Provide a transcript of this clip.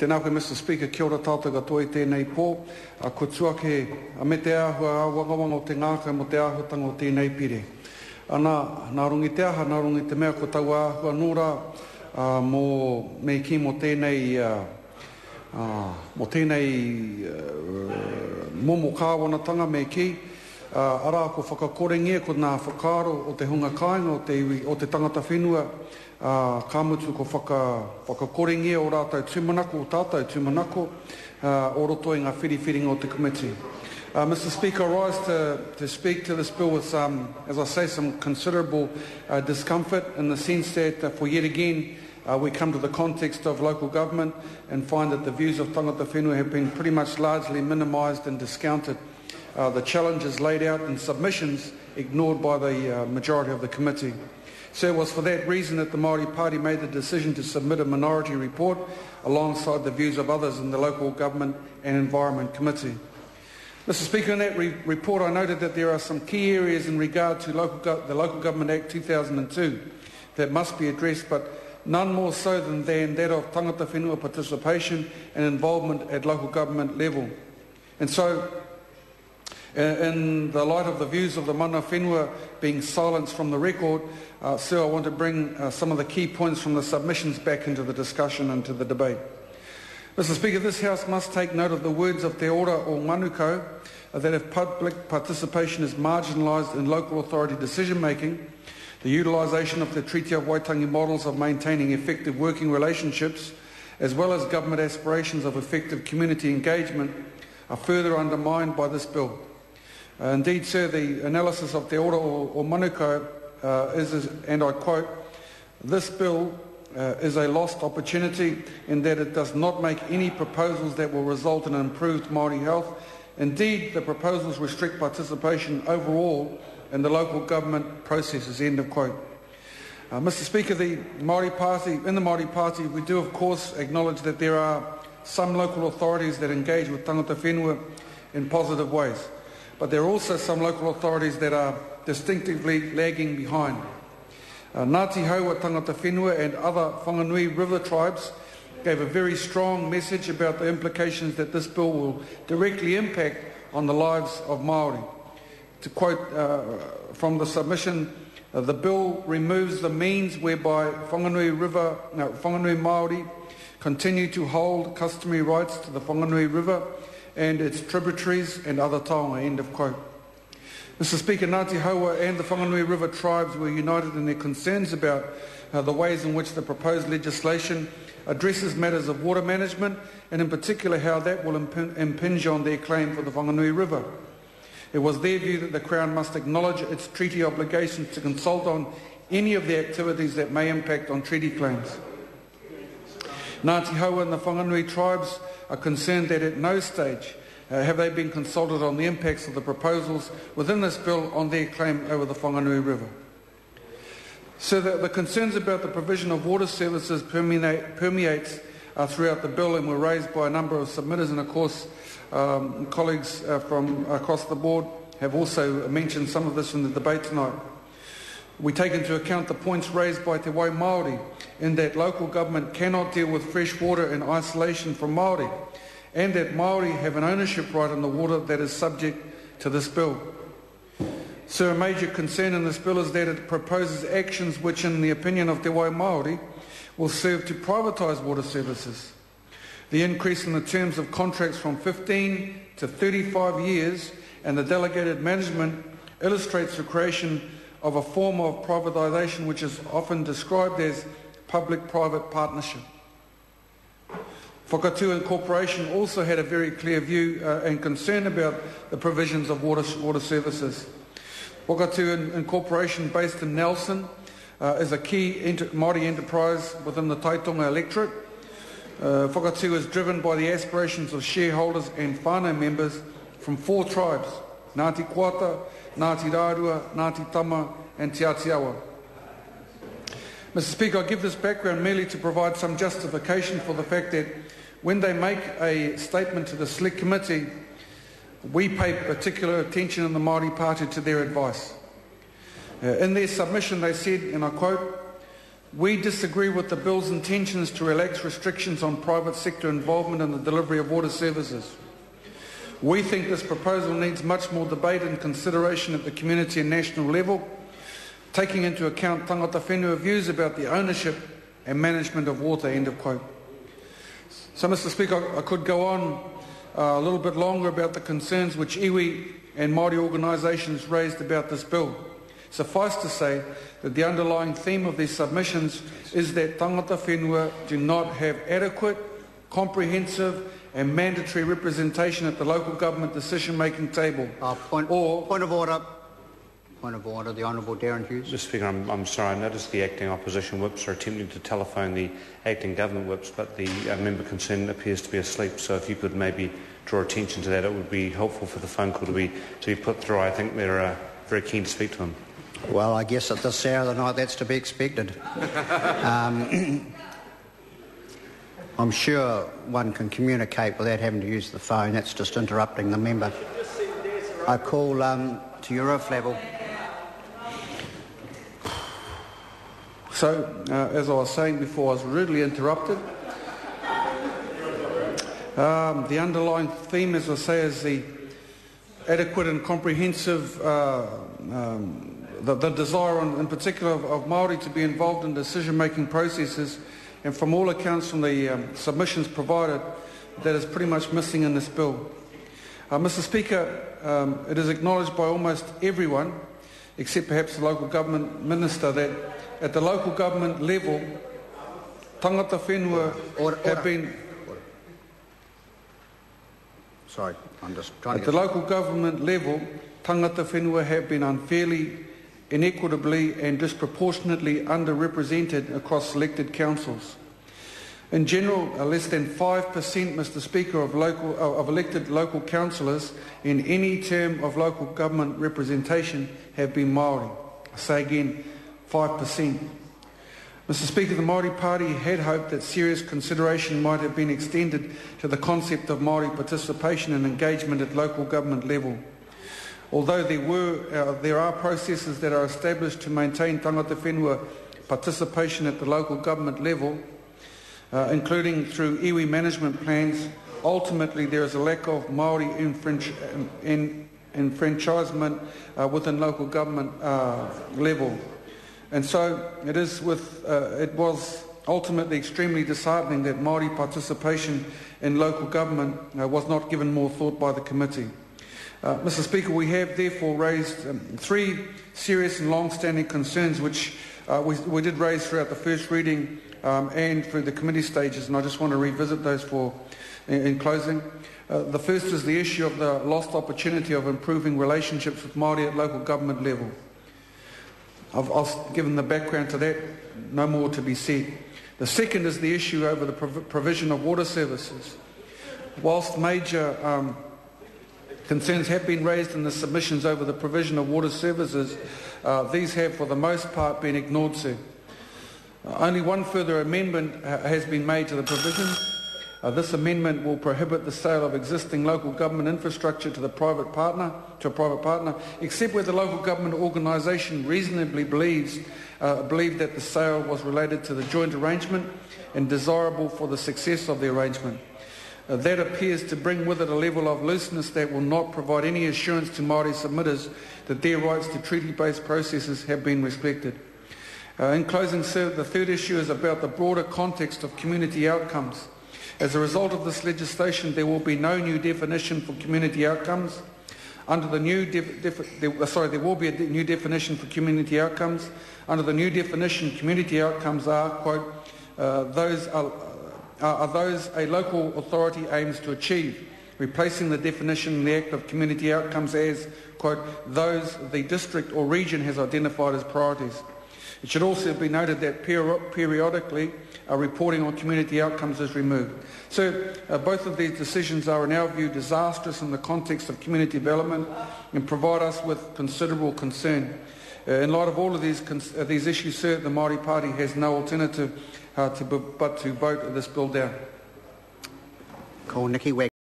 Tēnā koe, Mr. Speaker, kia ora tātou katoa I tēnei pō. Ko tuake me te āhua wangawanga o te ngākau mo te āhuatanga o tēnei pire. Nā rungi te aha, nā rungi te mea ko tau āhua nōra mō me ki mo tēnei momo kāwanatanga me ki. Ara ko whakakorengia ko nā whakaaro o te hunga kāinga o te tangata whenua. Kāmutu ko whakakorengia o rātou tūmanako, o tātou tūmanako, o roto I ngā whiriwhiringa o te committee. Mr. Speaker, I rise to speak to this bill with, as I say, some considerable discomfort in the sense that for yet again we come to the context of local government and find that the views of tangata whenua have been pretty much largely minimised and discounted. The challenges laid out in submissions ignored by the majority of the committee. So it was for that reason that the Māori Party made the decision to submit a minority report alongside the views of others in the Local Government and Environment Committee. Mr. Speaker, in that report I noted that there are some key areas in regard to the Local Government Act 2002 that must be addressed, but none more so than that of tangata whenua participation and involvement at local government level. And so, in the light of the views of the mana whenua being silenced from the record, Sir, I want to bring some of the key points from the submissions back into the discussion and to the debate. Mr. Speaker, this House must take note of the words of Te Ora o Manukau that if public participation is marginalised in local authority decision-making, the utilisation of the Treaty of Waitangi models of maintaining effective working relationships, as well as government aspirations of effective community engagement, are further undermined by this bill. Indeed, Sir, the analysis of Te Ora o Manukau is, and I quote, "This bill is a lost opportunity in that it does not make any proposals that will result in improved Māori health. Indeed, the proposals restrict participation overall in the local government processes," end of quote. Mr. Speaker, in the Māori Party, we do of course acknowledge that there are some local authorities that engage with tangata whenua in positive ways. But there are also some local authorities that are distinctively lagging behind. Ngāti Haua tangata whenua and other Whanganui River tribes gave a very strong message about the implications that this bill will directly impact on the lives of Māori. To quote from the submission, the bill removes the means whereby Whanganui Māori continue to hold customary rights to the Whanganui River and its tributaries and other taonga, end of quote. Mr. Speaker, Ngāti Haua and the Whanganui River tribes were united in their concerns about the ways in which the proposed legislation addresses matters of water management and in particular how that will impinge on their claim for the Whanganui River. It was their view that the Crown must acknowledge its treaty obligations to consult on any of the activities that may impact on treaty claims. Ngāti Haua and the Whanganui tribes are concerned that at no stage have they been consulted on the impacts of the proposals within this bill on their claim over the Whanganui River. So that the concerns about the provision of water services permeates throughout the bill and were raised by a number of submitters, and of course colleagues from across the board have also mentioned some of this in the debate tonight. We take into account the points raised by Te Wai Māori in that local government cannot deal with fresh water in isolation from Māori, and that Māori have an ownership right on the water that is subject to this bill. So a major concern in this bill is that it proposes actions which, in the opinion of Te Wai Māori, will serve to privatise water services. The increase in the terms of contracts from 15 to 35 years and the delegated management illustrates the creation of a form of privatisation which is often described as public-private partnership. Whakatū Incorporation also had a very clear view and concern about the provisions of water services. Whakatū Incorporation, based in Nelson, is a key Māori enterprise within the Taitonga electorate. Whakatū is driven by the aspirations of shareholders and whānau members from 4 tribes: Ngāti Koata, Ngāti Rārua, Ngāti Tama and Te Atiawa. Mr. Speaker, I give this background merely to provide some justification for the fact that when they make a statement to the Select Committee, we pay particular attention in the Māori Party to their advice. In their submission they said, and I quote, We disagree with the bill's intentions to relax restrictions on private sector involvement in the delivery of water services. We think this proposal needs much more debate and consideration at the community and national level, taking into account tangata whenua views about the ownership and management of water, end of quote. So, Mr. Speaker, I could go on a little bit longer about the concerns which iwi and Māori organisations raised about this bill. Suffice to say that the underlying theme of these submissions is that tangata whenua do not have adequate, comprehensive and mandatory representation at the local government decision-making table. Point of order. Point of order. The Honourable Darren Hughes. Mr. Speaker, I'm sorry. I noticed the acting opposition whips are attempting to telephone the acting government whips, but the member concerned appears to be asleep. So if you could maybe draw attention to that, it would be helpful for the phone call to be put through. I think they're very keen to speak to him. Well, I guess at this hour of the night that's to be expected. I'm sure one can communicate without having to use the phone. That's just interrupting the member. I call to Euroflavel. So, as I was saying before, I was rudely interrupted. The underlying theme, as I say, is the adequate and comprehensive, the desire in particular of Māori to be involved in decision-making processes, and from all accounts from the submissions provided, that is pretty much missing in this bill. Mr. Speaker, it is acknowledged by almost everyone, except perhaps the local government minister, that at the local government level, tangata whenua have been... Sorry, I'm just trying to... At the local government level, tangata whenua have been unfairly, inequitably and disproportionately underrepresented across selected councils. In general, less than 5%, Mr. Speaker, of elected local councillors in any term of local government representation have been Māori. I say again, 5%. Mr. Speaker, the Māori Party had hoped that serious consideration might have been extended to the concept of Māori participation and engagement at local government level. Although there are processes that are established to maintain tangata whenua participation at the local government level, including through iwi management plans, ultimately there is a lack of Māori enfranchisement within local government level. And so it was ultimately extremely disheartening that Māori participation in local government was not given more thought by the committee. Mr. Speaker, we have therefore raised three serious and long-standing concerns which we did raise throughout the first reading and through the committee stages, and I just want to revisit those in closing. The first is the issue of the lost opportunity of improving relationships with Māori at local government level. I've given the background to that, no more to be said. The second is the issue over the provision of water services. Whilst major concerns have been raised in the submissions over the provision of water services, these have for the most part been ignored, sir. Only one further amendment has been made to the provision. This amendment will prohibit the sale of existing local government infrastructure to a private partner, except where the local government organisation reasonably believed that the sale was related to the joint arrangement and desirable for the success of the arrangement. That appears to bring with it a level of looseness that will not provide any assurance to Māori submitters that their rights to treaty-based processes have been respected. In closing, sir, the third issue is about the broader context of community outcomes. As a result of this legislation, there will be no new definition for community outcomes. Under the new there will be a new definition for community outcomes. Under the new definition, community outcomes are, quote, those a local authority aims to achieve, replacing the definition in the Act of Community Outcomes as, quote, those the district or region has identified as priorities. It should also be noted that periodically reporting on community outcomes is removed. So both of these decisions are, in our view, disastrous in the context of community development and provide us with considerable concern. In light of all of these issues, sir, the Māori Party has no alternative but to vote this bill down. Call Nikki Wagner.